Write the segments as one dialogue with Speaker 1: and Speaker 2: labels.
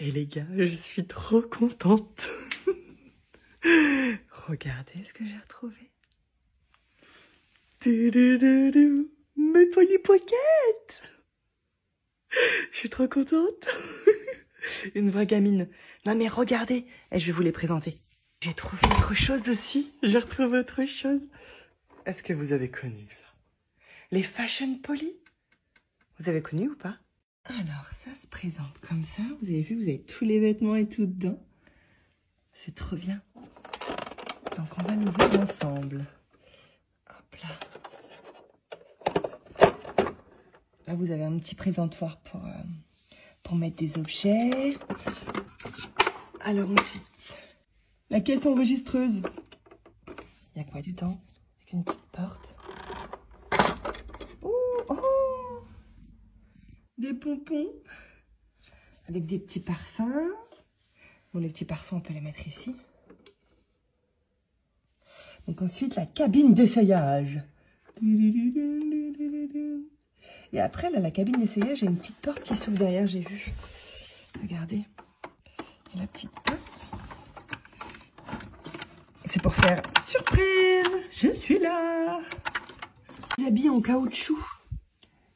Speaker 1: Et les gars, je suis trop contente. Regardez ce que j'ai retrouvé. Mes Polly Pocket. Je suis trop contente. Une vraie gamine. Non mais regardez, et je vais vous les présenter. J'ai trouvé autre chose aussi. J'ai retrouvé autre chose. Est-ce que vous avez connu ça? Les Fashion Polly? Vous avez connu ou pas? Alors ça se présente comme ça. Vous avez vu, vous avez tous les vêtements et tout dedans. C'est trop bien. Donc on va l'ouvrir ensemble. Hop là. Là vous avez un petit présentoir pour mettre des objets. Alors ensuite, la caisse enregistreuse. Il y a quoi dedans? Avec une petite porte. Oh, des pompons. Avec des petits parfums. Bon, les petits parfums, on peut les mettre ici. Donc ensuite, la cabine d'essayage. Et après, là, la cabine d'essayage, il y a une petite porte qui s'ouvre derrière, j'ai vu. Regardez. Et la petite porte. C'est pour faire surprise. Je suis là. Des habits en caoutchouc.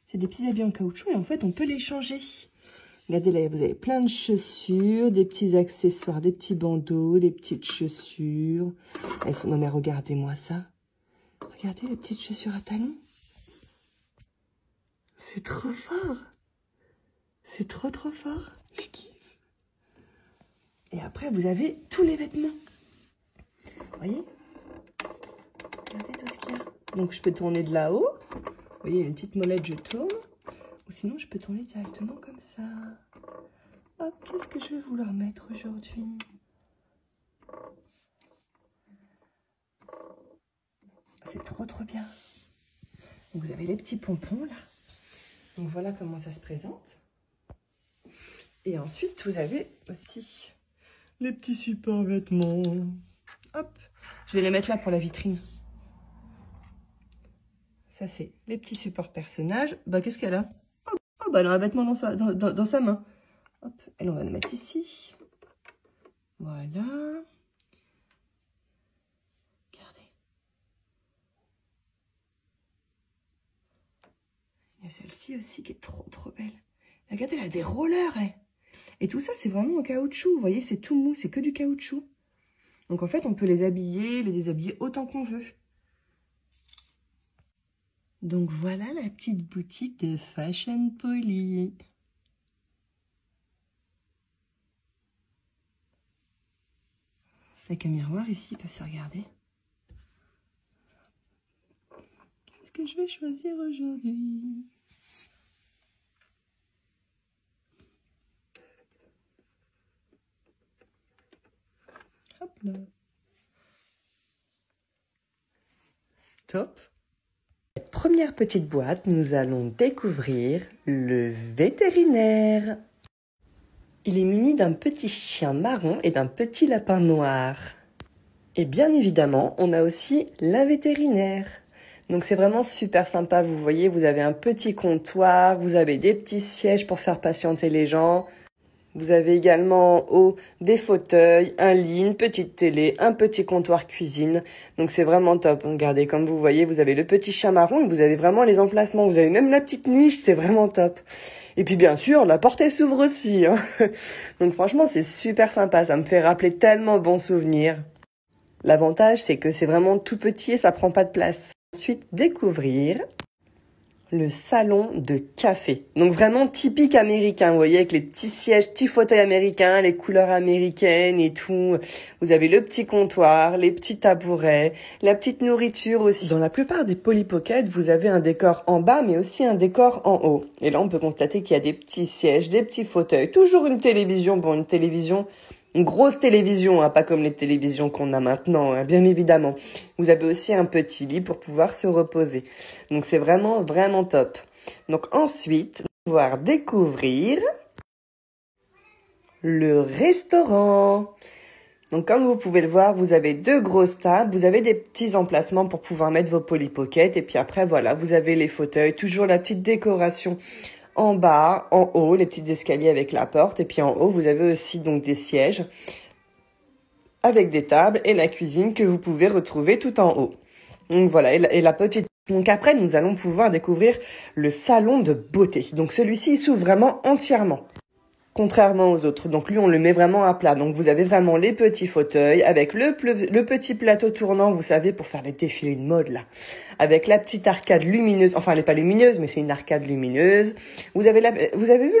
Speaker 1: C'est des petits habits en caoutchouc et en fait, on peut les changer. Regardez là, vous avez plein de chaussures, des petits accessoires, des petits bandeaux, des petites chaussures. Non mais regardez-moi ça. Regardez les petites chaussures à talons. C'est trop fort. C'est trop fort. Je kiffe. Et après, vous avez tous les vêtements. Vous voyez? Regardez tout ce qu'il y a. Donc je peux tourner de là-haut. Vous voyez, une petite molette, je tourne. Ou sinon, je peux tourner directement comme ça. Hop, qu'est-ce que je vais vouloir mettre aujourd'hui? C'est trop bien. Donc, vous avez les petits pompons là. Donc voilà comment ça se présente. Et ensuite, vous avez aussi les petits super vêtements. Hop, je vais les mettre là pour la vitrine. Ça, c'est les petits supports personnages. Bah, qu'est-ce qu'elle a? Oh, bah, elle a un vêtement dans sa main. Hop, elle, on va le mettre ici. Voilà. Regardez. Il y a celle-ci aussi qui est trop belle. Regardez, elle a des rollers, hein. Et tout ça, c'est vraiment en caoutchouc. Vous voyez, c'est tout mou, c'est que du caoutchouc. Donc, en fait, on peut les habiller, les déshabiller autant qu'on veut. Donc voilà la petite boutique de Fashion Polly. Avec un miroir ici, ils peuvent se regarder. Qu'est-ce que je vais choisir aujourd'hui? Hop là. Top. Première petite boîte, nous allons découvrir le vétérinaire. Il est muni d'un petit chien marron et d'un petit lapin noir. Et bien évidemment, on a aussi la vétérinaire. Donc c'est vraiment super sympa, vous voyez, vous avez un petit comptoir, vous avez des petits sièges pour faire patienter les gens. Vous avez également en haut des fauteuils, un lit, une petite télé, un petit comptoir cuisine. Donc c'est vraiment top. Regardez, comme vous voyez, vous avez le petit chien marron et vous avez vraiment les emplacements. Vous avez même la petite niche, c'est vraiment top. Et puis bien sûr, la porte elle s'ouvre aussi. Hein. Donc franchement, c'est super sympa. Ça me fait rappeler tellement bons souvenirs. L'avantage, c'est que c'est vraiment tout petit et ça prend pas de place. Ensuite, découvrir le salon de café. Donc vraiment typique américain, vous voyez, avec les petits sièges, petits fauteuils américains, les couleurs américaines et tout. Vous avez le petit comptoir, les petits tabourets, la petite nourriture aussi. Dans la plupart des Polly Pocket, vous avez un décor en bas, mais aussi un décor en haut. Et là, on peut constater qu'il y a des petits sièges, des petits fauteuils, toujours une télévision. Bon, une télévision, une grosse télévision, hein, pas comme les télévisions qu'on a maintenant, hein, bien évidemment. Vous avez aussi un petit lit pour pouvoir se reposer. Donc c'est vraiment top. Donc ensuite, on va pouvoir découvrir le restaurant. Donc comme vous pouvez le voir, vous avez deux grosses tables, vous avez des petits emplacements pour pouvoir mettre vos Polly Pocket. Et puis après, voilà, vous avez les fauteuils, toujours la petite décoration En bas, en haut, les petits escaliers avec la porte. Et puis en haut, vous avez aussi donc des sièges avec des tables et la cuisine que vous pouvez retrouver tout en haut. Donc voilà, et la petite... Donc après, nous allons pouvoir découvrir le salon de beauté. Donc celui-ci, il s'ouvre vraiment entièrement, contrairement aux autres. Donc lui, on le met vraiment à plat. Donc vous avez vraiment les petits fauteuils avec le petit plateau tournant, vous savez, pour faire les défilés de mode là. Avec la petite arcade lumineuse. Enfin, elle n'est pas lumineuse, mais c'est une arcade lumineuse. Vous avez vu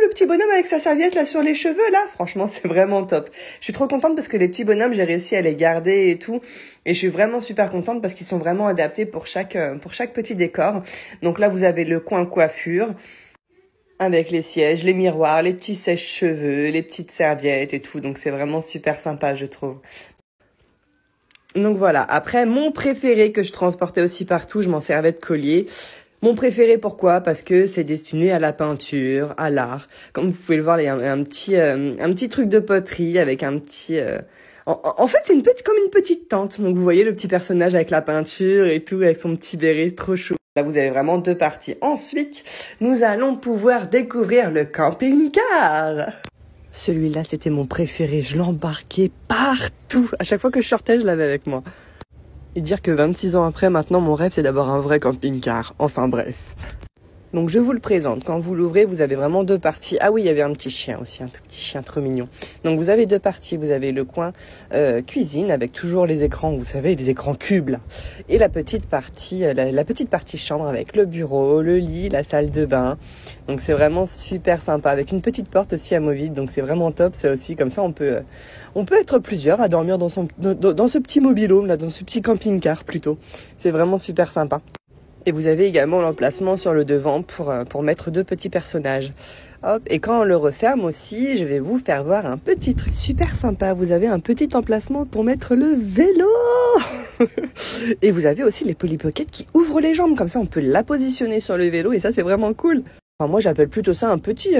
Speaker 1: le petit bonhomme avec sa serviette là sur les cheveux là? Franchement, c'est vraiment top. Je suis trop contente parce que les petits bonhommes, j'ai réussi à les garder et tout. Et je suis vraiment super contente parce qu'ils sont vraiment adaptés pour chaque petit décor. Donc là, vous avez le coin coiffure, avec les sièges, les miroirs, les petits sèche-cheveux, les petites serviettes et tout. Donc c'est vraiment super sympa, je trouve. Donc voilà. Après, mon préféré que je transportais aussi partout, je m'en servais de collier. Mon préféré, pourquoi? Parce que c'est destiné à la peinture, à l'art. Comme vous pouvez le voir, il y a un petit truc de poterie avec un petit... En fait, c'est comme une petite tente. Donc vous voyez le petit personnage avec la peinture et tout, avec son petit béret, trop chou. Là, vous avez vraiment deux parties. Ensuite, nous allons pouvoir découvrir le camping-car. Celui-là, c'était mon préféré. Je l'embarquais partout. À chaque fois que je sortais, je l'avais avec moi. Et dire que 26 ans après, maintenant, mon rêve, c'est d'avoir un vrai camping-car. Enfin bref. Donc je vous le présente. Quand vous l'ouvrez, vous avez vraiment deux parties. Ah oui, il y avait un petit chien aussi, un tout petit chien trop mignon. Donc vous avez deux parties. Vous avez le coin cuisine avec toujours les écrans, vous savez, les écrans cubes là. Et la petite partie, la petite partie chambre avec le bureau, le lit, la salle de bain. Donc c'est vraiment super sympa avec une petite porte aussi amovible. Donc c'est vraiment top. C'est aussi comme ça on peut être plusieurs à dormir dans ce petit mobil-home là, dans ce petit camping-car plutôt. C'est vraiment super sympa. Et vous avez également l'emplacement sur le devant pour mettre deux petits personnages. Hop, et quand on le referme aussi, je vais vous faire voir un petit truc super sympa. Vous avez un petit emplacement pour mettre le vélo. Et vous avez aussi les Polly Pocket qui ouvrent les jambes. Comme ça, on peut la positionner sur le vélo et ça, c'est vraiment cool. Enfin, moi, j'appelle plutôt ça un petit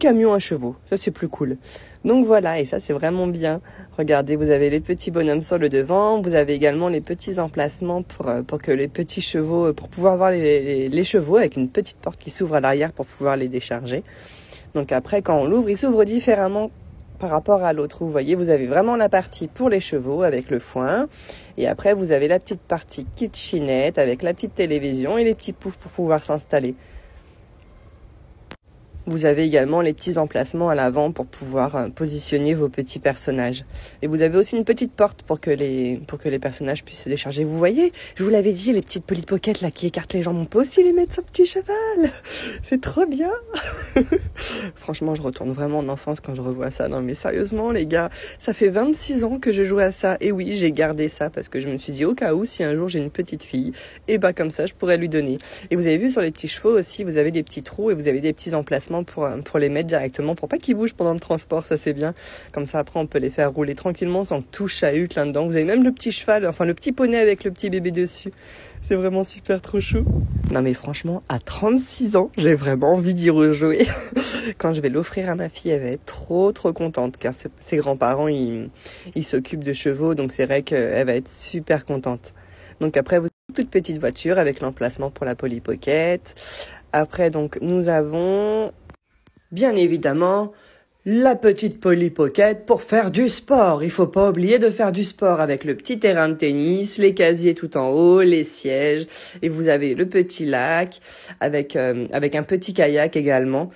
Speaker 1: camion à chevaux. Ça, c'est plus cool. Donc voilà, et ça, c'est vraiment bien. Regardez, vous avez les petits bonhommes sur le devant. Vous avez également les petits emplacements pour que les petits chevaux, pour pouvoir voir les chevaux avec une petite porte qui s'ouvre à l'arrière pour pouvoir les décharger. Donc après, quand on l'ouvre, il s'ouvre différemment par rapport à l'autre. Vous voyez, vous avez vraiment la partie pour les chevaux avec le foin. Et après, vous avez la petite partie kitchenette avec la petite télévision et les petits poufs pour pouvoir s'installer. Vous avez également les petits emplacements à l'avant pour pouvoir positionner vos petits personnages. Et vous avez aussi une petite porte pour que les personnages puissent se décharger. Vous voyez, je vous l'avais dit, les petites Polly Pocket là qui écartent les jambes, on peut aussi les mettre sur petit cheval. C'est trop bien. Franchement, je retourne vraiment en enfance quand je revois ça. Non mais sérieusement les gars, ça fait 26 ans que je joue à ça. Et oui, j'ai gardé ça parce que je me suis dit au cas où, si un jour j'ai une petite fille, et bah comme ça, je pourrais lui donner. Et vous avez vu sur les petits chevaux aussi, vous avez des petits trous et vous avez des petits emplacements pour les mettre directement, pour pas qu'ils bougent pendant le transport, ça c'est bien. Comme ça après on peut les faire rouler tranquillement sans que tout chahute là-dedans. Vous avez même le petit cheval, enfin le petit poney avec le petit bébé dessus. C'est vraiment super trop chou. Non mais franchement, à 36 ans, j'ai vraiment envie d'y rejouer. Quand je vais l'offrir à ma fille, elle va être trop contente car ses grands-parents, ils s'occupent de chevaux, donc c'est vrai qu'elle va être super contente. Donc après, vous avez une toute petite voiture avec l'emplacement pour la Polly Pocket. Après, donc, nous avons, bien évidemment, la petite Polly Pocket pour faire du sport. Il faut pas oublier de faire du sport avec le petit terrain de tennis, les casiers tout en haut, les sièges. Et vous avez le petit lac avec un petit kayak également.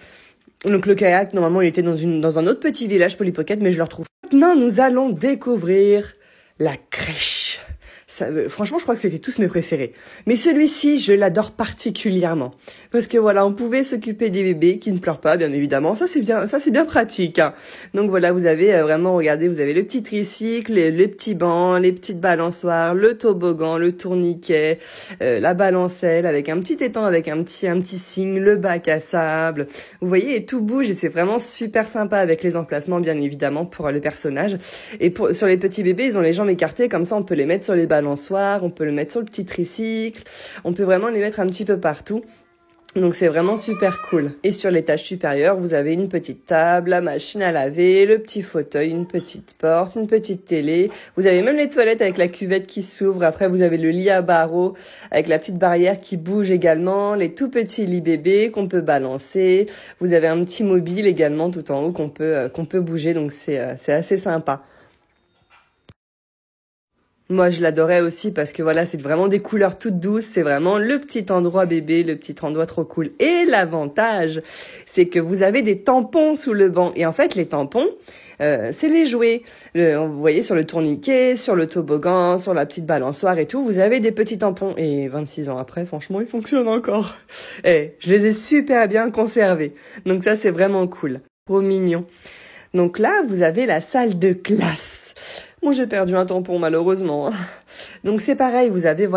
Speaker 1: Donc le kayak, normalement, il était dans un autre petit village Polly Pocket, mais je le retrouve. Maintenant, nous allons découvrir la crèche. Ça, franchement, je crois que c'était tous mes préférés. Mais celui-ci, je l'adore particulièrement. Parce que voilà, on pouvait s'occuper des bébés qui ne pleurent pas, bien évidemment. Ça, c'est bien pratique, hein. Donc voilà, vous avez vraiment, regardez, vous avez le petit tricycle, les petits bancs, les petites balançoires, le toboggan, le tourniquet, la balancelle avec un petit étang, avec un petit cygne, le bac à sable. Vous voyez, et tout bouge et c'est vraiment super sympa avec les emplacements, bien évidemment, pour le personnage. Et sur les petits bébés, ils ont les jambes écartées, comme ça, on peut les mettre sur les balançoires, on peut le mettre sur le petit tricycle, on peut vraiment les mettre un petit peu partout. Donc c'est vraiment super cool. Et sur l'étage supérieur, vous avez une petite table, la machine à laver, le petit fauteuil, une petite porte, une petite télé. Vous avez même les toilettes avec la cuvette qui s'ouvre. Après, vous avez le lit à barreaux avec la petite barrière qui bouge également. Les tout petits lits bébés qu'on peut balancer. Vous avez un petit mobile également tout en haut qu'on peut bouger. Donc c'est assez sympa. Moi, je l'adorais aussi parce que voilà, c'est vraiment des couleurs toutes douces. C'est vraiment le petit endroit bébé, le petit endroit trop cool. Et l'avantage, c'est que vous avez des tampons sous le banc. Et en fait, les tampons, c'est les jouets. Vous voyez, sur le tourniquet, sur le toboggan, sur la petite balançoire et tout, vous avez des petits tampons. Et 26 ans après, franchement, ils fonctionnent encore. Et je les ai super bien conservés. Donc ça, c'est vraiment cool. Trop mignon. Donc là, vous avez la salle de classe. Moi, j'ai perdu un tampon, malheureusement. Donc, c'est pareil. Vous avez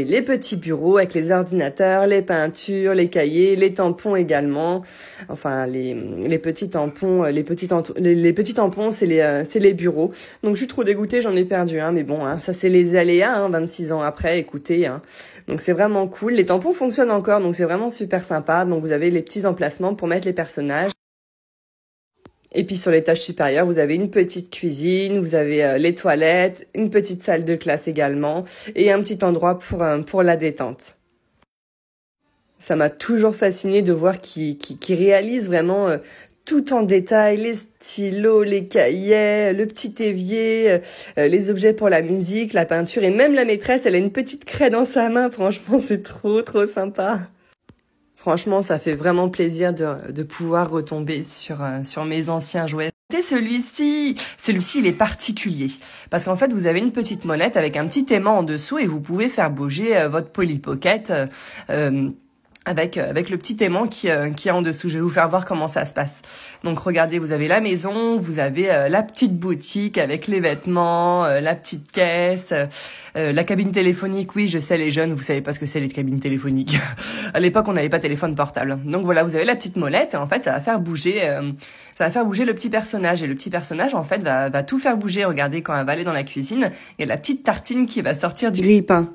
Speaker 1: les petits bureaux avec les ordinateurs, les peintures, les cahiers, les tampons également. Enfin, les petits tampons, les petits tampons, c'est les bureaux. Donc, je suis trop dégoûtée, j'en ai perdu un. Mais bon, hein, ça, c'est les aléas, 26 ans après, écoutez. Donc, c'est vraiment cool. Les tampons fonctionnent encore, donc c'est vraiment super sympa. Donc, vous avez les petits emplacements pour mettre les personnages. Et puis sur l'étage supérieur, vous avez une petite cuisine, vous avez les toilettes, une petite salle de classe également et un petit endroit pour la détente. Ça m'a toujours fasciné de voir qu'ils réalisent vraiment tout en détail, les stylos, les cahiers, le petit évier, les objets pour la musique, la peinture et même la maîtresse, elle a une petite craie dans sa main. Franchement, c'est trop sympa. Franchement, ça fait vraiment plaisir de pouvoir retomber sur mes anciens jouets. Et celui-ci, il est particulier. Parce qu'en fait, vous avez une petite molette avec un petit aimant en dessous et vous pouvez faire bouger votre Polly Pocket avec le petit aimant qui est en dessous. Je vais vous faire voir comment ça se passe. Donc regardez, vous avez la maison, vous avez la petite boutique avec les vêtements, la petite caisse, la cabine téléphonique. Oui, je sais, les jeunes, vous savez pas ce que c'est les cabines téléphoniques. À l'époque, on n'avait pas de téléphone portable. Donc voilà, vous avez la petite molette et en fait, ça va faire bouger le petit personnage. Et le petit personnage, en fait, va tout faire bouger. Regardez, quand elle va aller dans la cuisine, il y a la petite tartine qui va sortir du grille-pain.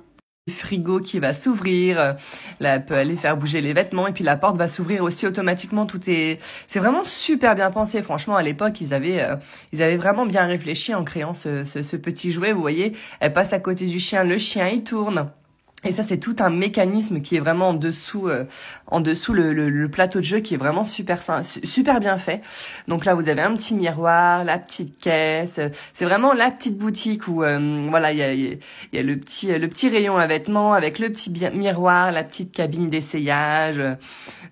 Speaker 1: Le frigo qui va s'ouvrir, là elle peut aller faire bouger les vêtements et puis la porte va s'ouvrir aussi automatiquement. C'est vraiment super bien pensé. Franchement, à l'époque, ils avaient vraiment bien réfléchi en créant ce petit jouet. Vous voyez, elle passe à côté du chien, le chien il tourne. Et ça, c'est tout un mécanisme qui est vraiment en dessous le plateau de jeu qui est vraiment super bien fait. Donc là, vous avez un petit miroir, la petite caisse. C'est vraiment la petite boutique où voilà, il y a le petit rayon à vêtements avec le petit miroir, la petite cabine d'essayage.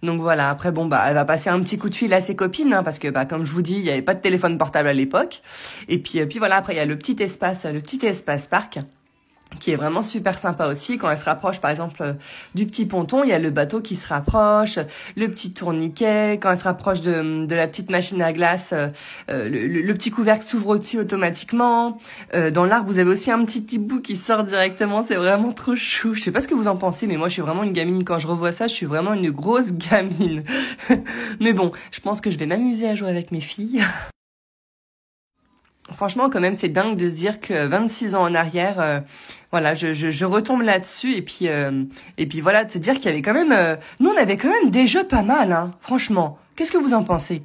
Speaker 1: Donc voilà. Après, bon elle va passer un petit coup de fil à ses copines parce que comme je vous dis, il y avait pas de téléphone portable à l'époque. Et puis voilà. Après, il y a le petit espace parc, qui est vraiment super sympa aussi. Quand elle se rapproche, par exemple, du petit ponton, il y a le bateau qui se rapproche, le petit tourniquet. Quand elle se rapproche de la petite machine à glace, le petit couvercle s'ouvre aussi automatiquement. Dans l'arbre, vous avez aussi un petit hibou qui sort directement. C'est vraiment trop chou. Je sais pas ce que vous en pensez, mais moi, je suis vraiment une gamine. Quand je revois ça, je suis vraiment une grosse gamine. Mais bon, je pense que je vais m'amuser à jouer avec mes filles. Franchement, quand même, c'est dingue de se dire que 26 ans en arrière, voilà, je retombe là-dessus et puis voilà, de se dire qu'il y avait quand même, nous on avait quand même des jeux pas mal, franchement. Qu'est-ce que vous en pensez?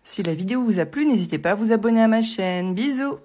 Speaker 1: Si la vidéo vous a plu, n'hésitez pas à vous abonner à ma chaîne. Bisous!